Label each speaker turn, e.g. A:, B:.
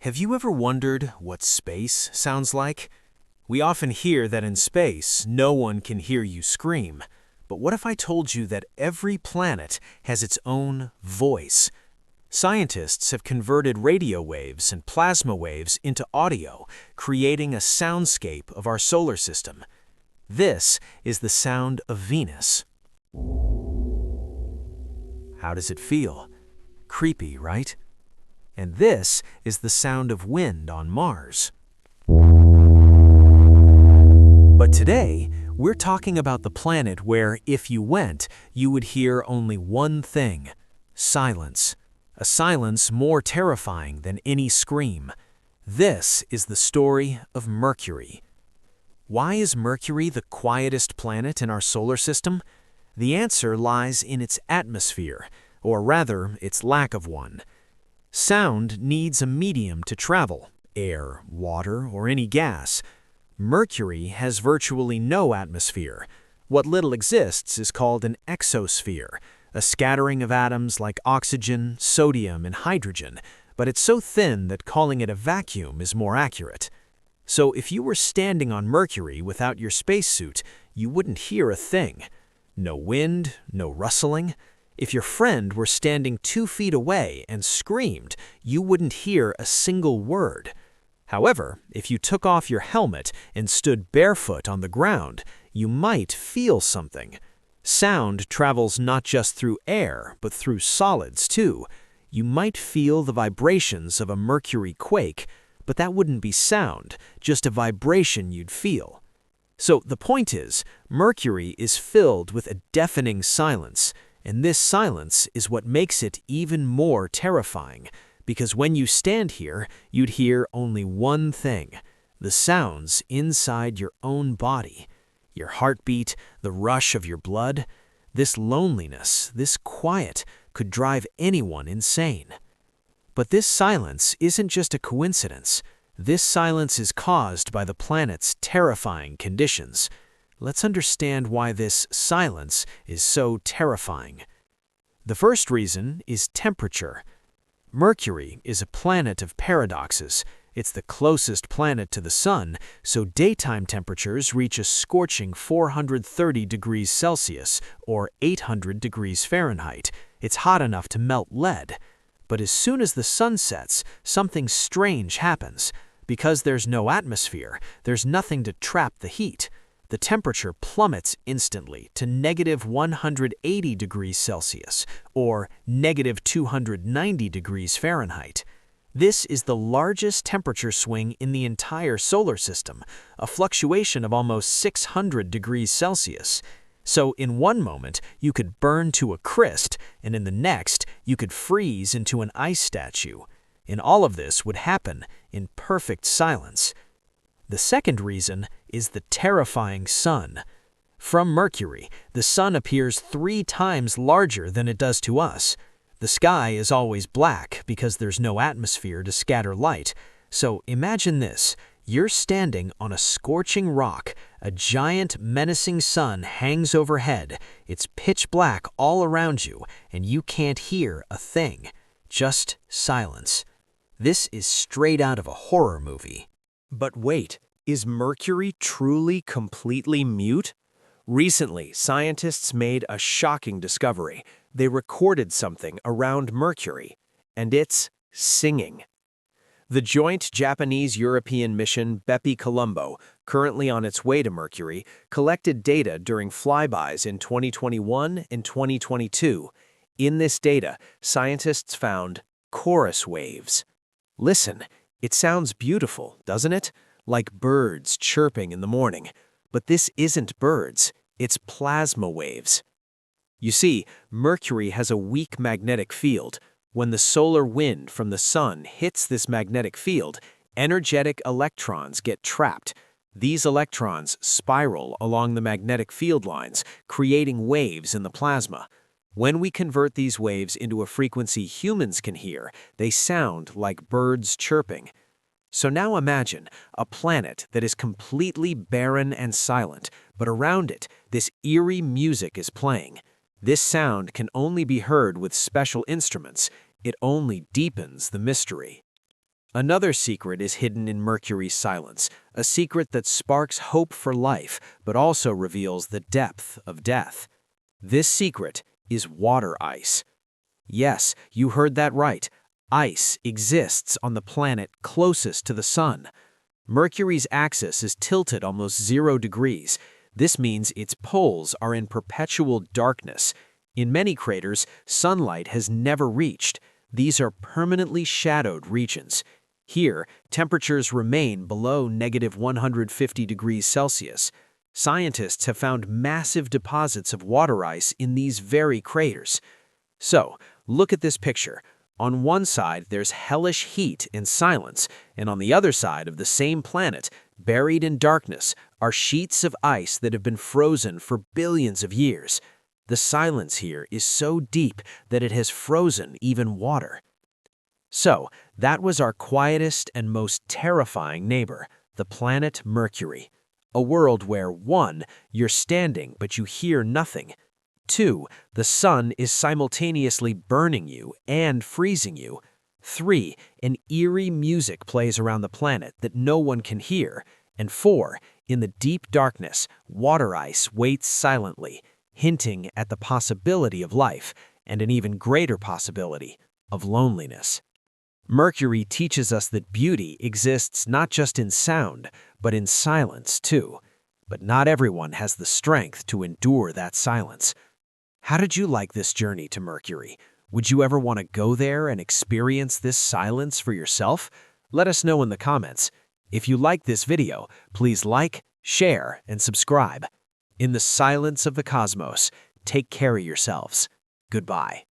A: Have you ever wondered what space sounds like? We often hear that in space, no one can hear you scream. But what if I told you that every planet has its own voice? Scientists have converted radio waves and plasma waves into audio, creating a soundscape of our solar system. This is the sound of Venus. How does it feel? Creepy, right? And this is the sound of wind on Mars. But today, we're talking about the planet where, if you went, you would hear only one thing: silence. A silence more terrifying than any scream. This is the story of Mercury. Why is Mercury the quietest planet in our solar system? The answer lies in its atmosphere, or rather, its lack of one. Sound needs a medium to travel: air, water, or any gas. Mercury has virtually no atmosphere. What little exists is called an exosphere, a scattering of atoms like oxygen, sodium, and hydrogen, but it's so thin that calling it a vacuum is more accurate. So if you were standing on Mercury without your spacesuit, you wouldn't hear a thing. No wind, no rustling. If your friend were standing 2 feet away and screamed, you wouldn't hear a single word. However, if you took off your helmet and stood barefoot on the ground, you might feel something. Sound travels not just through air, but through solids too. You might feel the vibrations of a Mercury quake, but that wouldn't be sound, just a vibration you'd feel. So the point is, Mercury is filled with a deafening silence, and this silence is what makes it even more terrifying, because when you stand here, you'd hear only one thing: the sounds inside your own body. Your heartbeat, the rush of your blood. This loneliness, this quiet, could drive anyone insane. But this silence isn't just a coincidence. This silence is caused by the planet's terrifying conditions. Let's understand why this silence is so terrifying. The first reason is temperature. Mercury is a planet of paradoxes. It's the closest planet to the Sun, so daytime temperatures reach a scorching 430 degrees Celsius, or 800 degrees Fahrenheit. It's hot enough to melt lead. But as soon as the sun sets, something strange happens. Because there's no atmosphere, there's nothing to trap the heat. The temperature plummets instantly to negative 180 degrees Celsius, or negative 290 degrees Fahrenheit. This is the largest temperature swing in the entire solar system, a fluctuation of almost 600 degrees Celsius. So in one moment, you could burn to a crisp, and in the next, you could freeze into an ice statue. And all of this would happen in perfect silence. The second reason is the terrifying sun. From Mercury, the sun appears 3 times larger than it does to us. The sky is always black because there's no atmosphere to scatter light. So imagine this: you're standing on a scorching rock, a giant, menacing sun hangs overhead, it's pitch black all around you, and you can't hear a thing. Just silence. This is straight out of a horror movie. But wait, is Mercury truly completely mute? Recently, scientists made a shocking discovery. They recorded something around Mercury, and it's singing. The joint Japanese-European mission Bepi-Colombo, currently on its way to Mercury, collected data during flybys in 2021 and 2022. In this data, scientists found chorus waves. Listen, it sounds beautiful, doesn't it? Like birds chirping in the morning. But this isn't birds, it's plasma waves. You see, Mercury has a weak magnetic field. When the solar wind from the sun hits this magnetic field, energetic electrons get trapped. These electrons spiral along the magnetic field lines, creating waves in the plasma. When we convert these waves into a frequency humans can hear, they sound like birds chirping. So now imagine a planet that is completely barren and silent, but around it, this eerie music is playing. This sound can only be heard with special instruments. It only deepens the mystery. Another secret is hidden in Mercury's silence, a secret that sparks hope for life, but also reveals the depth of death. This secret is water ice. Yes, you heard that right. Ice exists on the planet closest to the Sun. Mercury's axis is tilted almost 0 degrees. This means its poles are in perpetual darkness. In many craters, sunlight has never reached. These are permanently shadowed regions. Here, temperatures remain below -150 degrees Celsius. Scientists have found massive deposits of water ice in these very craters. So, look at this picture. On one side, there's hellish heat and silence, and on the other side of the same planet, buried in darkness, are sheets of ice that have been frozen for billions of years. The silence here is so deep that it has frozen even water. So, that was our quietest and most terrifying neighbor, the planet Mercury. A world where 1. You're standing but you hear nothing. 2. The sun is simultaneously burning you and freezing you. 3. An eerie music plays around the planet that no one can hear. And 4. In the deep darkness, water ice waits silently, hinting at the possibility of life and an even greater possibility of loneliness. Mercury teaches us that beauty exists not just in sound, but in silence too. But not everyone has the strength to endure that silence. How did you like this journey to Mercury? Would you ever want to go there and experience this silence for yourself? Let us know in the comments. If you like this video, please like, share, and subscribe. In the silence of the cosmos, take care of yourselves. Goodbye.